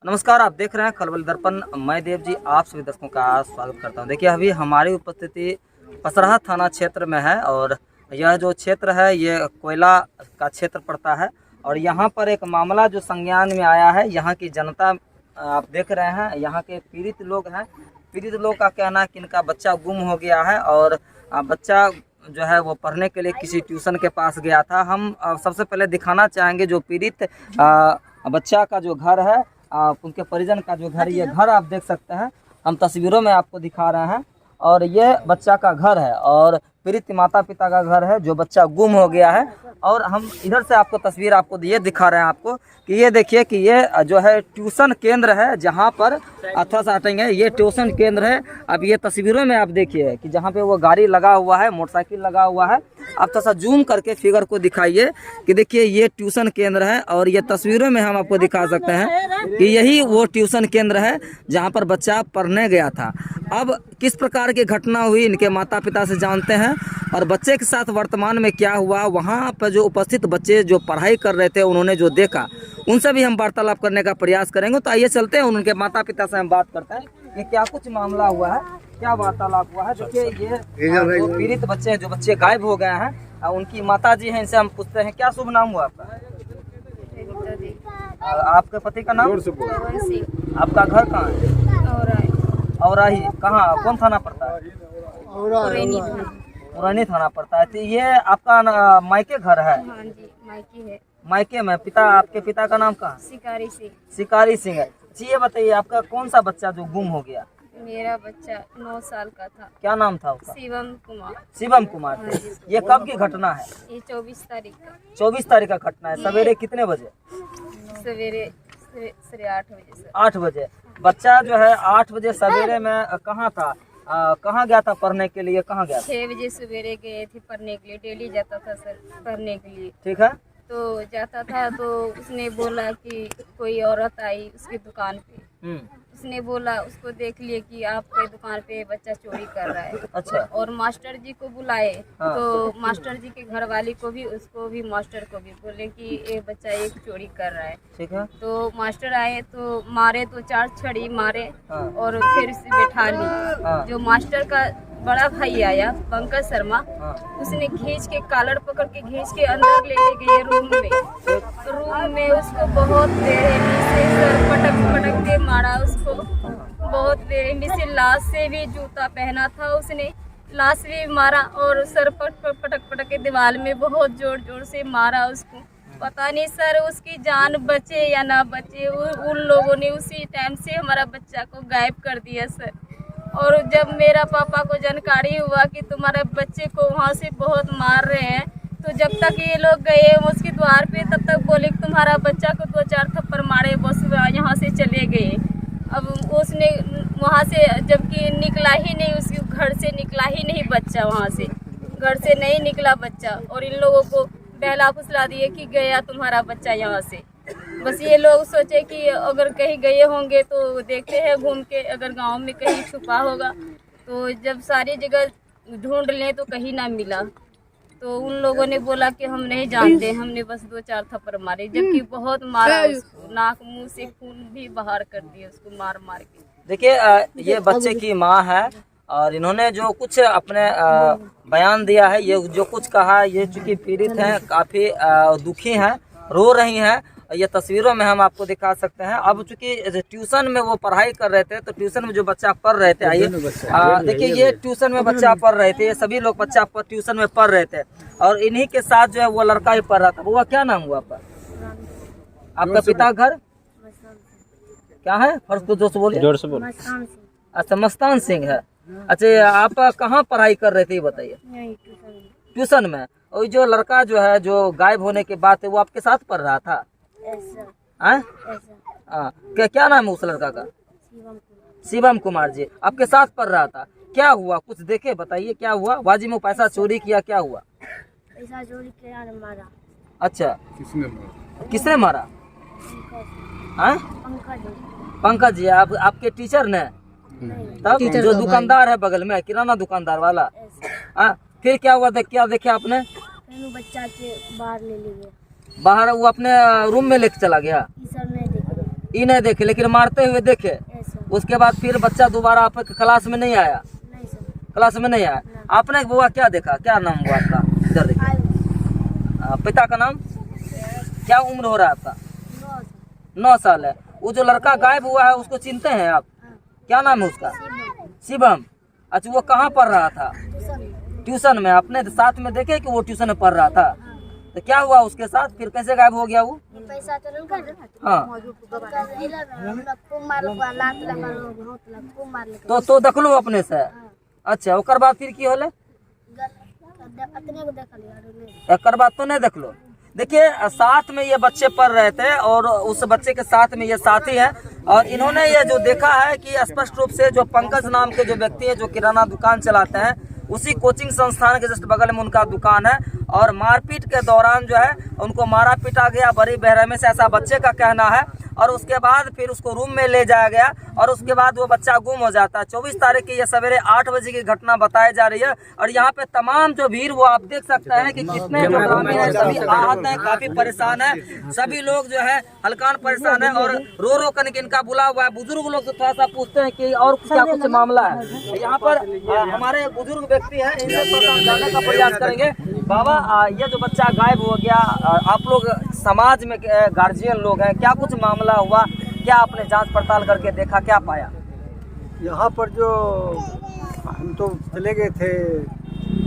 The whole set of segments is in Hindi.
नमस्कार, आप देख रहे हैं खलबली दर्पण। मैं देव जी आप सभी दर्शकों का स्वागत करता हूं। देखिए, अभी हमारी उपस्थिति पसराहा थाना क्षेत्र में है और यह जो क्षेत्र है ये कोयला का क्षेत्र पड़ता है। और यहाँ पर एक मामला जो संज्ञान में आया है, यहाँ की जनता आप देख रहे हैं, यहाँ के पीड़ित लोग हैं। पीड़ित लोग का कहना है कि इनका बच्चा गुम हो गया है और बच्चा जो है वो पढ़ने के लिए किसी ट्यूशन के पास गया था। हम सबसे पहले दिखाना चाहेंगे जो पीड़ित बच्चा का जो घर है, उनके परिजन का जो घर, ये घर आप देख सकते हैं, हम तस्वीरों में आपको दिखा रहे हैं। और ये बच्चा का घर है और पीड़ित माता पिता का घर है जो बच्चा गुम हो गया है। और हम इधर से आपको तस्वीर आपको ये दिखा रहे हैं आपको कि ये देखिए कि ये जो है ट्यूशन केंद्र है, जहाँ पर थोड़ा सा हटेंगे, ये ट्यूशन केंद्र है। अब ये तस्वीरों में आप देखिए कि जहाँ पे वो गाड़ी लगा हुआ है, मोटरसाइकिल लगा हुआ है। आप थोड़ा सा जूम करके फिगर को दिखाइए कि देखिए ये ट्यूशन केंद्र है और ये तस्वीरों में हम आपको दिखा सकते हैं कि यही वो ट्यूशन केंद्र है जहाँ पर बच्चा पढ़ने गया था। अब किस प्रकार की घटना हुई इनके माता पिता से जानते हैं और बच्चे के साथ वर्तमान में क्या हुआ, वहाँ पर जो उपस्थित बच्चे जो पढ़ाई कर रहे थे उन्होंने जो देखा, उनसे भी हम वार्तालाप करने का प्रयास करेंगे। तो आइए चलते हैं, उनके माता पिता से हम बात करते हैं कि क्या कुछ मामला हुआ है, क्या वार्तालाप हुआ है। देखिए ये जो पीड़ित बच्चे हैं, जो बच्चे गायब हो गए हैं, उनकी माता जी हैं, इनसे हम पूछते हैं क्या शुभ नाम हुआ आपका? आपके पति का नाम? आपका घर कहाँ है? औराही कहाँ, कौन थाना पड़ता है? पुरानी थाना पड़ता है। तो ये आपका मायके घर है? हाँ जी, मायके है। मायके में पिता, आपके पिता का नाम कहाँ? शिकारी सिंह। शिकारी सिंह है। जी, ये बताइए आपका कौन सा बच्चा जो गुम हो गया? मेरा बच्चा 9 साल का था। क्या नाम था उसका? शिवम कुमार। शिवम कुमार थे। ये कब की घटना है? ये 24 तारीख का। 24 तारीख का घटना है। सवेरे कितने बजे? सवेरे 8:30 बजे से। 8 बजे। बच्चा जो है 8 बजे सवेरे में कहाँ था, कहाँ गया था पढ़ने के लिए, कहाँ गया था? 6 बजे सवेरे गए थे पढ़ने के लिए। डेली जाता था सर पढ़ने के लिए। ठीक है। तो जाता था तो उसने बोला कि कोई औरत आई उसकी दुकान पे। उसने बोला, उसको देख लिए कि आपके दुकान पे बच्चा चोरी कर रहा है। अच्छा। और मास्टर जी को बुलाए। हाँ। तो मास्टर जी के घर वाली को भी, उसको भी, मास्टर को भी बोले कि ये बच्चा एक चोरी कर रहा है। ठीक है। तो मास्टर आए तो मारे, तो 4 छड़ी मारे। हाँ। और फिर उसे बैठा ली। हाँ। जो मास्टर का बड़ा भाई आया पंकज शर्मा, हाँ। उसने खींच के कॉलर पकड़ के खींच के अंदर ले गए रूम में। रूम में उसको बहुत बेरहमी से सर पटक के मारा उसको, बहुत बेरहमी से। लाश से भी जूता पहना था उसने, लाश भी मारा और सर पटक के दीवार में बहुत जोर से मारा उसको। पता नहीं सर उसकी जान बचे या ना बचे। उन लोगों ने उसी टाइम से हमारा बच्चा को गायब कर दिया सर। और जब मेरा पापा को जानकारी हुआ कि तुम्हारे बच्चे को वहाँ से बहुत मार रहे हैं, तो जब तक ये लोग गए उसके द्वार पे, तब तक बोले कि तुम्हारा बच्चा को 2-4 थप्पड़ मारे, बस यहाँ से चले गए। अब उसने वहाँ से जबकि निकला ही नहीं, उसके घर से निकला ही नहीं बच्चा, वहाँ से घर से नहीं निकला बच्चा। और इन लोगों को बहला फुसला दिए कि गया तुम्हारा बच्चा यहाँ से। बस ये लोग सोचे कि अगर कहीं गए होंगे तो देखते हैं घूम के, अगर गांव में कहीं छुपा होगा। तो जब सारी जगह ढूंढ लें तो कहीं ना मिला। तो उन लोगों ने बोला कि हम नहीं जानते, हमने बस 2-4 थप्पड़ मारे, जबकि बहुत मारा उसको, नाक मुंह से खून भी बाहर कर दिया उसको मार के। देखिए, ये बच्चे की माँ है और इन्होंने जो कुछ अपने बयान दिया है, ये जो कुछ कहा है, ये चूंकि पीड़ित हैं, काफ़ी दुखी हैं, रो रही हैं। ये तस्वीरों में हम आपको दिखा सकते हैं। अब चूंकि ट्यूशन में वो पढ़ाई कर रहे थे, तो ट्यूशन में जो बच्चा पढ़ रहे थे, आइए देखिए, ये ट्यूशन में बच्चा पढ़ रहे थे, ये सभी लोग बच्चा ट्यूशन में पढ़ रहे थे और इन्हीं के साथ जो है वो लड़का ही पढ़ रहा था। वो क्या नाम हुआ आपका? आपका पिता घर क्या है? फर्स्ट तो जोर से बोलिए। अच्छा, मस्तान सिंह है। अच्छा, आप कहाँ पढ़ाई कर रहे थे ये बताइए? ट्यूशन में। और जो लड़का जो है जो गायब होने के बाद वो आपके साथ पढ़ रहा था? क्या नाम है उस लड़का का? शिवम कुमार जी आपके साथ पढ़ रहा था। क्या हुआ, कुछ देखे, बताइए क्या हुआ? बाजी में पैसा चोरी किया, क्या हुआ? पैसा चोरी किया, मारा। अच्छा, किसने मारा? पंकज जी आपके टीचर ने? तब जो दुकानदार है बगल में, किराना दुकानदार वाला। फिर क्या हुआ, क्या देखे आपने? बच्चा के बाहर ले लिए, बाहर वो अपने रूम में लेके चला गया। टीचर नहीं देखे। ये नहीं देखे, लेकिन मारते हुए देखे। ऐसा उसके बाद फिर बच्चा दोबारा आपके क्लास में नहीं आया, नहीं सर। क्लास में नहीं आया। आपने बुआ क्या देखा, क्या नाम हुआ आपका? इधर देखिए, पिता का नाम क्या, उम्र हो रहा है आपका? 9 साल है। वो जो लड़का गायब हुआ है उसको चिनते हैं आप? क्या नाम है उसका? शिवम। अच्छा, वो कहाँ पढ़ रहा था? ट्यूशन में। आपने साथ में देखे कि वो ट्यूशन में पढ़ रहा था? तो क्या हुआ उसके साथ, फिर कैसे गायब हो गया वो? पैसा चलन कर हाँ, खूब मार लात लगा बहुत खूब मार तो देख लो अपने से। अच्छा, ओकर बाद फिर की होले? अपने को देख लिया। एकर बाद तो नहीं देख लो। देखिए, साथ में ये बच्चे पढ़ रहे थे और उस बच्चे के साथ में ये साथी है, और इन्होंने ये जो देखा है कि स्पष्ट रूप से जो पंकज नाम के जो व्यक्ति है जो किराना दुकान चलाते हैं, उसी कोचिंग संस्थान के जस्ट बगल में उनका दुकान है, और मारपीट के दौरान जो है उनको मारा पीटा गया बड़ी बेरहमी से, ऐसा बच्चे का कहना है। और उसके बाद फिर उसको रूम में ले जाया गया और उसके बाद वो बच्चा गुम हो जाता है। 24 तारीख की ये सवेरे 8 बजे की घटना बताई जा रही है। और यहाँ पे तमाम जो भीड़ वो आप देख सकते हैं कि कितने जो ग्रामीण है सभी आहत है, काफी परेशान है, सभी लोग जो है हल्कान परेशान है और रो रो कर इनका बुला हुआ है। बुजुर्ग लोग से थोड़ा सा पूछते हैं कि और क्या कुछ मामला है। यहाँ पर हमारे बुजुर्ग व्यक्ति है, इनसे थोड़ा जानने का प्रयास करेंगे। बाबा, ये जो बच्चा गायब हो गया, आप लोग समाज में गार्जियन लोग हैं, क्या कुछ मामला हुआ, क्या आपने जांच पड़ताल करके देखा, क्या पाया? यहाँ पर जो हम तो चले गए थे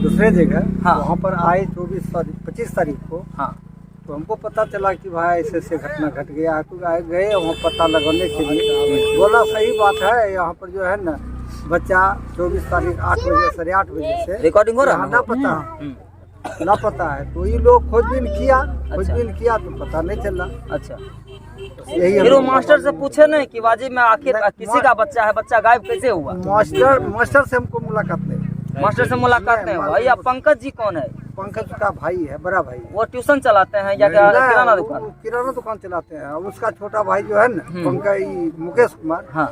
दूसरे जगह, हाँ। वहाँ पर आए 25 तारीख को। हाँ, तो हमको पता चला कि भाई ऐसे ऐसे घटना घट गया है। तो आए गए वहाँ पता लगाने के लिए, बोला सही बात है, यहाँ पर जो है ना बच्चा 24 तारीख 8 बजे 8:30 बजे से रिकॉर्डिंग हो रहा है? लापता है। तो ये लोग खोजबीन किया तो पता नहीं चला। अच्छा, यही फिर वो मास्टर से पूछे नहीं कि वाजिब में आखिर किसी का बच्चा है, बच्चा गायब कैसे हुआ? मास्टर से हमको मुलाकात नहीं, मास्टर से मुलाकात नहीं हुआ। या पंकज जी कौन है? पंकज का भाई है, बड़ा भाई। वो ट्यूशन चलाते हैं या क्या किराना दुकान? किराना दुकान चलाते हैं। उसका छोटा भाई जो है ना पंकज, मुकेश कुमार, हाँ,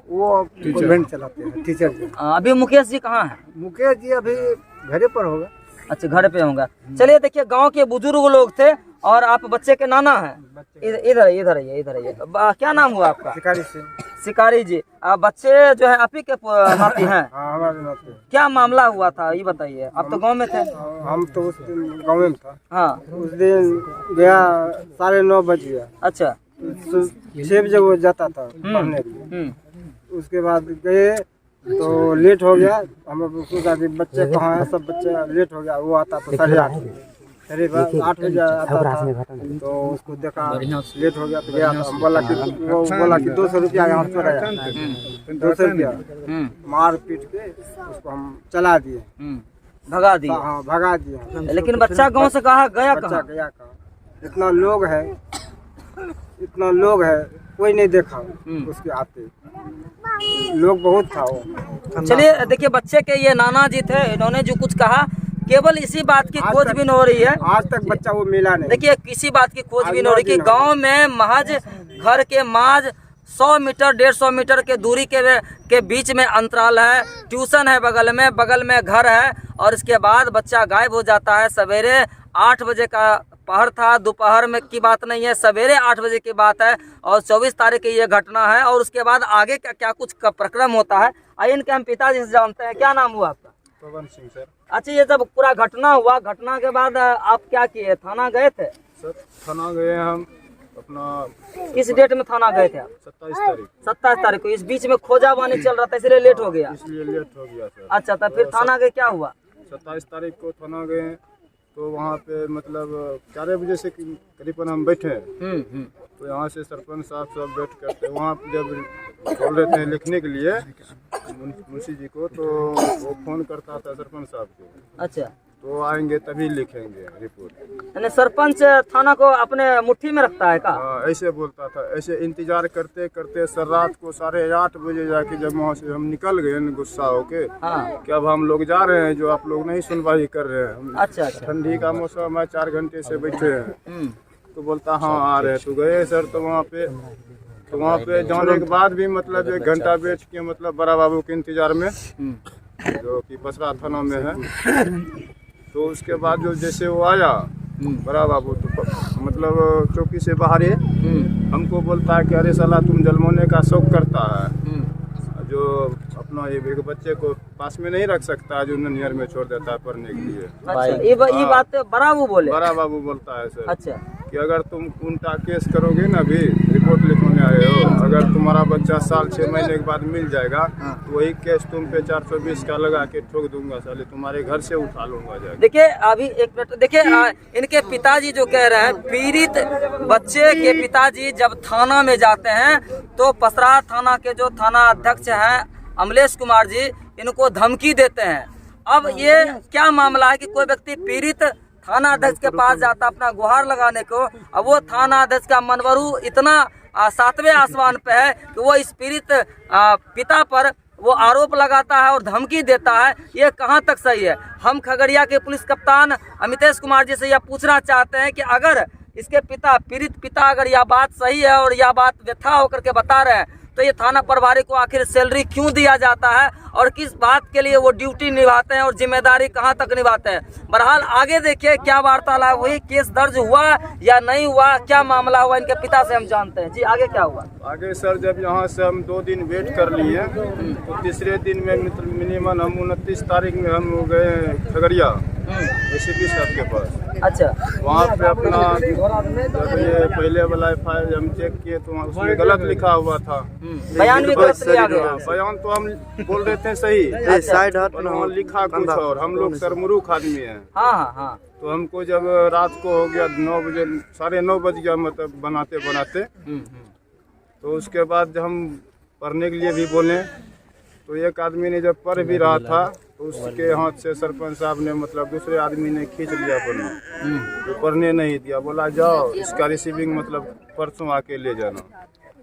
वो कॉन्वेंट चलाते हैं, टीचर जी। अभी मुकेश जी कहाँ है? मुकेश जी अभी घरे पर होगा। अच्छा, घर पे होगा। चलिए, देखिए, गांव के बुजुर्ग लोग थे और आप बच्चे के नाना हैं। इधर आइए। क्या नाम हुआ आपका? शिकारी से। शिकारी जी, आप बच्चे जो है आप ही के नाती हैं? हाँ, हमारे नाते। क्या मामला हुआ था ये बताइए। आप तो गांव में थे। हम तो उस दिन गाँव में था। हाँ, उस दिन गया 9:30 बज गया। अच्छा। 6 बजे वो जाता था पढ़ने के लिए। हम्म। उसके बाद गए तो लेट हो गया। हम सोचा कि बच्चे कहाँ हैं, सब बच्चे लेट हो गया। वो आता था 8:30 करीब 8 बजे आता था। तो उसको देखा लेट हो गया तो गया। तो हम बोला कि 200 रुपया यहाँ चोराया, 200 रुपया मार पीट के उसको हम चला दिए, भगा दिए। हाँ, भगा दिए। लेकिन बच्चा गांव से कहा गया? बच्चा कहाँ? गया कहाँ? इतना लोग है, कोई नहीं देखा उसके आते। लोग बहुत था वो। चलिए, देखिए, बच्चे के ये नाना जी थे, इन्होंने जो कुछ कहा केवल इसी बात की खोजबीन हो रही है। आज तक बच्चा वो मिला नहीं। देखिए, किसी बात की खोजबीन हो रही कि गांव में महज घर के माज 100 मीटर 150 मीटर के दूरी के बीच में अंतराल है, ट्यूशन है बगल में घर है, और इसके बाद बच्चा गायब हो जाता है। सवेरे 8 बजे का पहर था, दोपहर में की बात नहीं है, सवेरे 8 बजे की बात है, और 24 तारीख की ये घटना है। और उसके बाद आगे क्या कुछ का प्रक्रम होता है, आइए इनके हम पिताजी से जानते हैं। क्या नाम हुआ आपका? पवन सिंह सर। अच्छा, ये जब पूरा घटना हुआ, घटना के बाद आप क्या किए, थाना गए थे? सर, थाना गए हम अपना। किस डेट में थाना गए थे आप? 27 तारीख। 27 तारीख को। इस बीच में खोजाबानी चल रहा था, इसलिए लेट हो गया। इसलिए लेट हो गया सर। अच्छा, तो फिर थाना गए, क्या हुआ? 27 तारीख को थाना गए तो वहाँ पे मतलब 4 बजे से करीबन हम बैठे। तो यहाँ से सरपंच साहब सब बैठ करते वहाँ जब बोल रहे थे लिखने के लिए मुंशी जी को, तो वो फोन करता था सरपंच साहब को। अच्छा, तो आएंगे तभी लिखेंगे रिपोर्ट। यानी सरपंच थाना को अपने मुट्ठी में रखता है का? हाँ, ऐसे बोलता था। ऐसे इंतजार करते करते सर रात को 8:30 बजे जाके जब वहाँ से हम निकल गए गुस्सा होके, हाँ, कि अब हम लोग जा रहे हैं, जो आप लोग नहीं सुनवाई कर रहे हैं। अच्छा अच्छा। ठंडी का मौसम है, 4 घंटे से बैठे हैं। तो बोलता हाँ आ रहे हैं। तो गए सर, तो वहाँ पे जाने के बाद भी मतलब 1 घंटा बैठ के मतलब बड़ा बाबू के इंतजार में, जो कि बसरा थाना में है। तो उसके बाद जो जैसे वो आया बड़ा बाबू, तो मतलब चौकी से बाहर हमको बोलता है कि अरे साला तुम जलमोने का शौक करता है, जो अपना एक बच्चे को पास में नहीं रख सकता है, जो ननियर में छोड़ देता है पढ़ने के लिए। अच्छा, ये बात बड़ा बाबू बोले? बड़ा बाबू बोलता है सर। अच्छा, कि अगर तुम उल्टा केस करोगे ना, अभी रिपोर्ट लिखवाने आए हो, अगर तुम्हारा बच्चा साल 6 महीने के बाद मिल जाएगा तो वही केस तुम पे 420 का लगा के ठोक दूंगा, साले तुम्हारे घर से उठा लूंगा जाके। देखिए अभी एक मिनट, देखिए इनके पिताजी जो कह रहे हैं, पीड़ित बच्चे के पिताजी जब थाना में जाते हैं तो पसराहा थाना के जो थाना अध्यक्ष हैं अमलेश कुमार जी, इनको धमकी देते हैं। अब ये क्या मामला है कि कोई व्यक्ति पीड़ित थाना अध्यक्ष के पास जाता अपना गुहार लगाने को, अब वो थाना अध्यक्ष का मनवरू इतना 7वें आसमान पे है कि वो इस पीड़ित पिता पर वो आरोप लगाता है और धमकी देता है। ये कहाँ तक सही है? हम खगड़िया के पुलिस कप्तान अमितेश कुमार जी से यह पूछना चाहते हैं कि अगर इसके पिता, पीड़ित पिता, अगर यह बात सही है और यह बात व्यथा होकर के बता रहे हैं तो ये थाना प्रभारी को आखिर सैलरी क्यों दिया जाता है और किस बात के लिए वो ड्यूटी निभाते हैं और जिम्मेदारी कहां तक निभाते हैं? बहरहाल आगे देखिए क्या वार्तालाप हुई, केस दर्ज हुआ या नहीं हुआ, क्या मामला हुआ, इनके पिता से हम जानते हैं। जी आगे क्या हुआ? आगे सर जब यहाँ से हम 2 दिन वेट कर लिए तो तीसरे दिन में मिनिमम हम 29 तारीख में हम गए खगड़िया ACP साहब के पास। अच्छा, वहाँ पे अपना जब ये पहले वाला FIR हम चेक किए तो उसमें गलत लिखा हुआ था, बयान भी गलत लिया गया। बयान तो हम बोल रहे थे सही, पर वहाँ लिखा कुछ और। हम लोग सरमुरुख आदमी हैं। हाँ। तो हमको जब रात को हो गया 9 बजे, 9:30 बज गया, मतलब बनाते तो उसके बाद जब हम पढ़ने के लिए भी बोले तो एक आदमी ने जब पढ़ भी रहा था तो उसके हाथ से सरपंच साहब ने, मतलब दूसरे आदमी ने खींच लिया पढ़ना, तो पढ़ने नहीं दिया, बोला जाओ इसका रिसीविंग मतलब परसों आके ले जाना।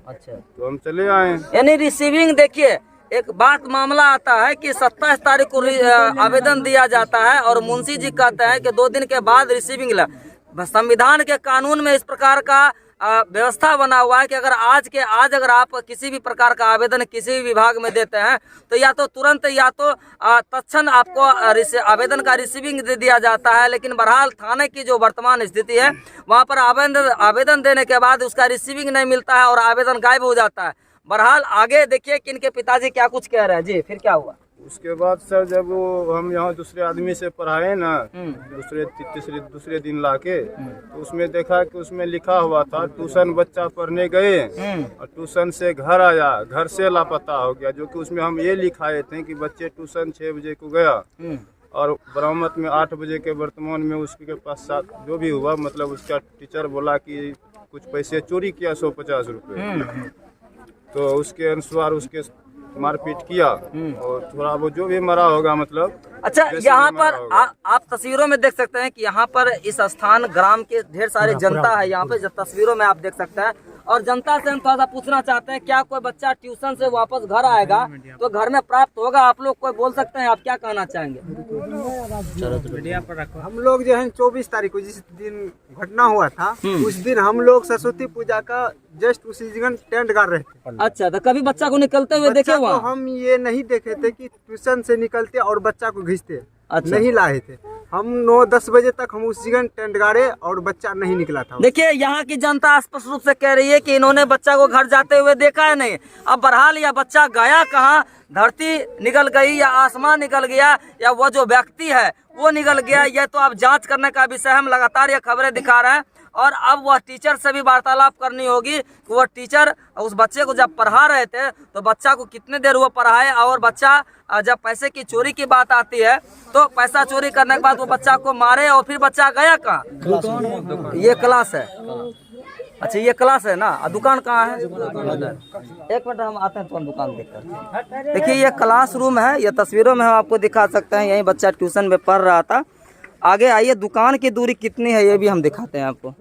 अच्छा, तो हम चले आए। यानी रिसीविंग, देखिए एक बात मामला आता है कि 27 तारीख को आवेदन दिया जाता है और मुंशी जी कहते हैं कि 2 दिन के बाद रिसीविंग। संविधान के कानून में इस प्रकार का व्यवस्था बना हुआ है कि अगर आज अगर आप किसी भी प्रकार का आवेदन किसी भी विभाग में देते हैं तो या तो तुरंत या तो तत्क्षण आपको आवेदन का रिसीविंग दे दिया जाता है। लेकिन बहरहाल थाने की जो वर्तमान स्थिति है वहां पर आवेदन देने के बाद उसका रिसीविंग नहीं मिलता है और आवेदन गायब हो जाता है। बहरहाल आगे देखिए कि इनके पिताजी क्या कुछ कह रहे हैं। जी फिर क्या हुआ? उसके बाद सर जब वो हम यहाँ दूसरे आदमी से पढ़ाए ना, दूसरे दिन लाके, तो उसमें देखा कि उसमें लिखा हुआ था ट्यूशन बच्चा पढ़ने गए और ट्यूशन से घर आया, घर से लापता हो गया। जो कि उसमें हम ये लिखाए थे कि बच्चे ट्यूशन 6 बजे को गया और बरामद में 8 बजे के वर्तमान में उसके पास जो भी हुआ, मतलब उसका टीचर बोला कि कुछ पैसे चोरी किया 150 रुपये, तो उसके अनुसार उसके मारपीट किया और थोड़ा वो जो भी मरा होगा, मतलब। अच्छा, यहाँ पर आप तस्वीरों में देख सकते हैं कि यहाँ पर इस स्थान ग्राम के ढेर सारी जनता है। यहाँ पे तस्वीरों में आप देख सकते हैं और जनता से हम थोड़ा सा पूछना चाहते हैं, क्या कोई बच्चा ट्यूशन से वापस घर आएगा तो घर में प्राप्त होगा? आप लोग कोई बोल सकते हैं, आप क्या कहना चाहेंगे? हम लोग जो है 24 तारीख को जिस दिन घटना हुआ था उस दिन हम लोग सरस्वती पूजा का जस्ट उसी जगह टेंट गाड़ रहे थे। अच्छा, तो कभी बच्चा को निकलते हुए देखे हुआ? हम ये नहीं देखे थे कि ट्यूशन से निकलते और बच्चा को घिसते। अच्छा, नहीं लाए थे हम। 9-10 बजे तक हम उस जगह टेंट गाड़े और बच्चा नहीं निकला था। देखिए यहाँ की जनता स्पष्ट रूप से कह रही है कि इन्होंने बच्चा को घर जाते हुए देखा है नहीं। अब बहरहाल यह बच्चा गया कहाँ? धरती निकल गई या आसमान निकल गया या वो जो व्यक्ति है वो निकल गया, यह तो अब जांच करने का विषय। हम लगातार ये खबरें दिखा रहे हैं और अब वह टीचर से भी वार्तालाप करनी होगी कि वह टीचर उस बच्चे को जब पढ़ा रहे थे तो बच्चा को कितने देर वो पढ़ाए, और बच्चा जब पैसे की चोरी की बात आती है तो पैसा चोरी करने के बाद वो बच्चा को मारे और फिर बच्चा गया कहाँ? ये क्लास है। अच्छा, ये क्लास है ना, दुकान कहाँ है? एक मिनट हम आते हैं तो दुकान देखकर। देखिए ये क्लासरूम है, ये तस्वीरों में हम आपको दिखा सकते हैं। यही बच्चा ट्यूशन में पढ़ रहा था। आगे आइए, दुकान की दूरी कितनी है ये भी हम दिखाते हैं आपको।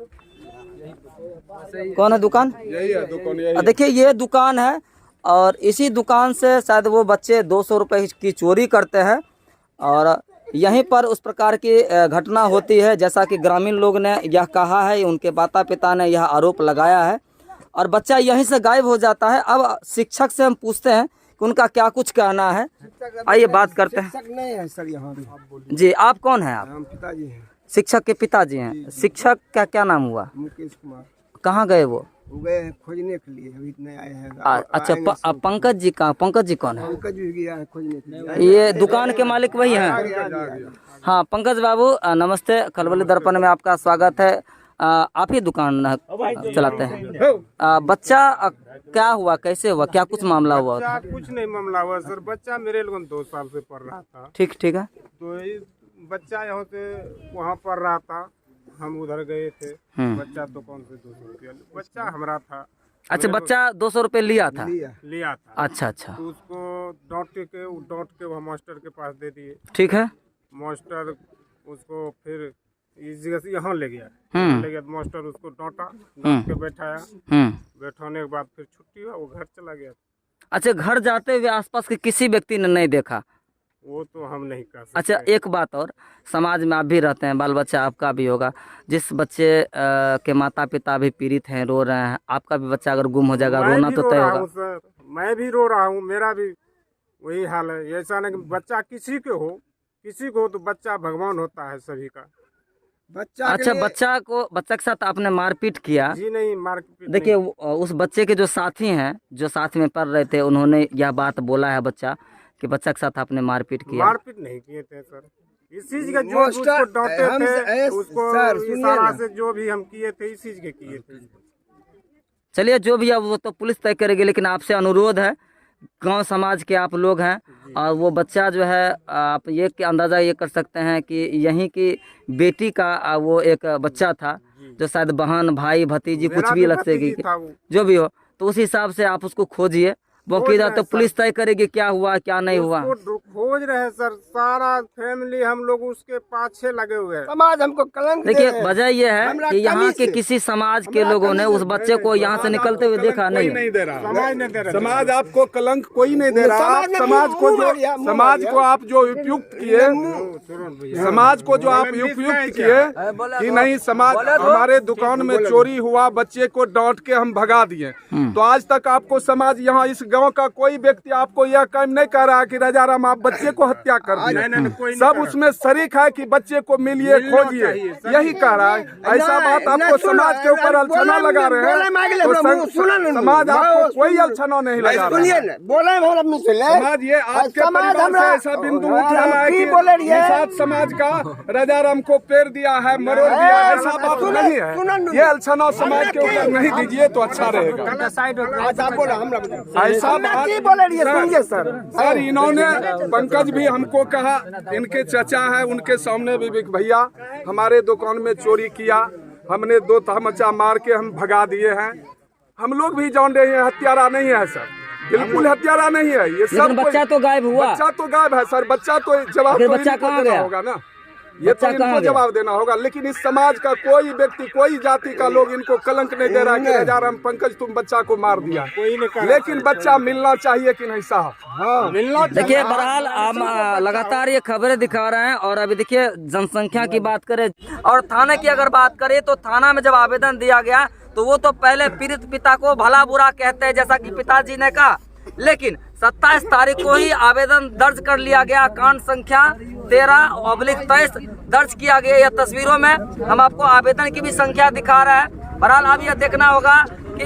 कौन है दुकान? यही है दुकान। देखिए ये दुकान है और इसी दुकान से शायद वो बच्चे 200 रुपये की चोरी करते हैं और यहीं पर उस प्रकार की घटना होती है। जैसा कि ग्रामीण लोग ने यह कहा है, उनके माता पिता ने यह आरोप लगाया है और बच्चा यहीं से गायब हो जाता है। अब शिक्षक से हम पूछते हैं कि उनका क्या कुछ कहना है। आइए बात करते हैं। नहीं है सर यहाँ। जी, आप कौन हैं? आप पिताजी हैं। शिक्षक के पिताजी हैं। शिक्षक का क्या नाम हुआ? मुकेश कुमार। कहाँ गए वो? वो गए हैं खोजने के लिए, अभी नहीं आए हैं। अच्छा पंकज जी कहाँ, पंकज जी कौन है? पंकज भी गया है खोजने के लिए। ये दुकान के मालिक वही हैं? हाँ पंकज बाबू नमस्ते, खलबली दर्पण में आपका स्वागत है। आप ही दुकान चलाते हैं? बच्चा क्या हुआ, कैसे हुआ, क्या कुछ मामला हुआ? कुछ नहीं मामला हुआ सर, बच्चा मेरे लोगों 2 साल से पढ़ रहा था। ठीक है। तो बच्चा यहाँ से वहाँ पढ़ रहा था, हम उधर गए थे। बच्चा तो कौन से 200 रुपया, बच्चा हमारा था। अच्छा बच्चा 200 रुपये लिया था? लिया था। अच्छा। तो उसको डांट के वहाँ मास्टर के पास दे दिए। ठीक है। मास्टर उसको फिर इस जगह से यहाँ ले गया। ले गया तो मास्टर उसको डांट के बैठाया। बैठाने के बाद फिर छुट्टी हुआ, वो घर चला गया। अच्छा घर जाते हुए आसपास के किसी व्यक्ति ने नहीं देखा? वो तो हम नहीं कह सकते। अच्छा एक बात और, समाज में आप भी रहते हैं, बाल बच्चा आपका भी होगा, जिस बच्चे के माता पिता भी पीड़ित हैं, रो रहे हैं, आपका भी बच्चा अगर गुम हो जाएगा रोना तो तय होगा। सर मैं भी रो रहा हूँ, मेरा भी वही हाल है। ऐसा नहीं कि बच्चा किसी को तो बच्चा भगवान होता है सभी का। अच्छा बच्चा के साथ आपने मारपीट किया? जी नहीं, मारपीट। देखिए उस बच्चे के जो साथी हैं, जो साथ में पढ़ रहे थे, उन्होंने यह बात बोला है बच्चा कि बच्चा के साथ आपने मारपीट किया? मारपीट नहीं किए थे सर, इस चीज का जो उसको डांटे थे, उसको इशारा से जो भी हम किए थे इस चीज के किए थे। चलिए जो भी है वो तो पुलिस तय करेगी, लेकिन आपसे अनुरोध है, गांव समाज के आप लोग हैं, और वो बच्चा जो है आप ये अंदाज़ा ये कर सकते हैं कि यहीं की बेटी का वो एक बच्चा था, जो शायद बहन भाई भतीजी कुछ भी लग सकेगी, जो भी हो, तो उस हिसाब से आप उसको खोजिए। वो किधर तो पुलिस तय करेगी क्या हुआ क्या नहीं हुआ। खोज रहे हैं सर, सारा फैमिली हम लोग उसके पाछे लगे हुए हैं। समाज हमको कलंक देखिए वजह यह है कि यहाँ के किसी समाज के लोगों ने उस बच्चे को यहाँ से निकलते हुए देखा नहीं दे रहा। समाज नहीं दे रहा। समाज आपको कलंक कोई नहीं दे रहा। आप समाज को आप जो उपयुक्त किए, समाज को जो आप उपयुक्त किए कि नहीं, समाज हमारे दुकान में चोरी हुआ, बच्चे को डांट के हम भगा दिए, तो आज तक आपको समाज यहाँ इस गांव का कोई व्यक्ति आपको यह काम नहीं कर रहा कि राजाराम आप बच्चे को हत्या कर दिए। सब उसमें शरीक है कि बच्चे को मिलिए खोजिए, यही कह रहा है। ऐसा बात आपको समाज के ऊपर अड़चना लगा रहे हैं, तो समाज आपको कोई अड़चना नहीं लगा रहा है। समाज ये आपके परिवार से ऐसा बिंदु उठ रहा है कि साथ समाज का राजाराम को पेड़ दिया है, मरोड़ दिया है, ऐसा बात नहीं है। ये अड़चना समाज के ऊपर नहीं दीजिए तो अच्छा रहेगा। ऐसा सर इन्होंने पंकज भी हमको कहा, इनके चचा है, उनके सामने भी भैया हमारे दुकान में चोरी किया, हमने 2 तहमचा मार के हम भगा दिए हैं। हम लोग भी जान रहे हैं हत्यारा नहीं है सर, बिल्कुल हत्यारा नहीं है ये सब। बच्चा तो गायब हुआ, बच्चा तो गायब है सर, बच्चा तो जवाब बच्चा कहाँ गया होगा ना, ये तो इनको जवाब देना होगा। लेकिन इस समाज का कोई व्यक्ति, कोई जाति का लोग इनको कलंक नहीं दे रहा है कि राजाराम पंकज तुम बच्चा को मार दिया, लेकिन बच्चा मिलना चाहिए कि नहीं साहब? हाँ मिलना। देखिए बहरहाल हम लगातार ये खबरें दिखा रहे हैं, और अभी देखिए जनसंख्या की बात करें और थाने की अगर बात करें तो थाना में जब आवेदन दिया गया तो वो तो पहले पीड़ित पिता को भला बुरा कहते हैं, जैसा कि पिताजी ने कहा, लेकिन 27 तारीख को ही आवेदन दर्ज कर लिया गया। कांड संख्या 13/23 दर्ज किया गया। यह तस्वीरों में हम आपको आवेदन की भी संख्या दिखा रहा है। बहरहाल अब यह देखना होगा कि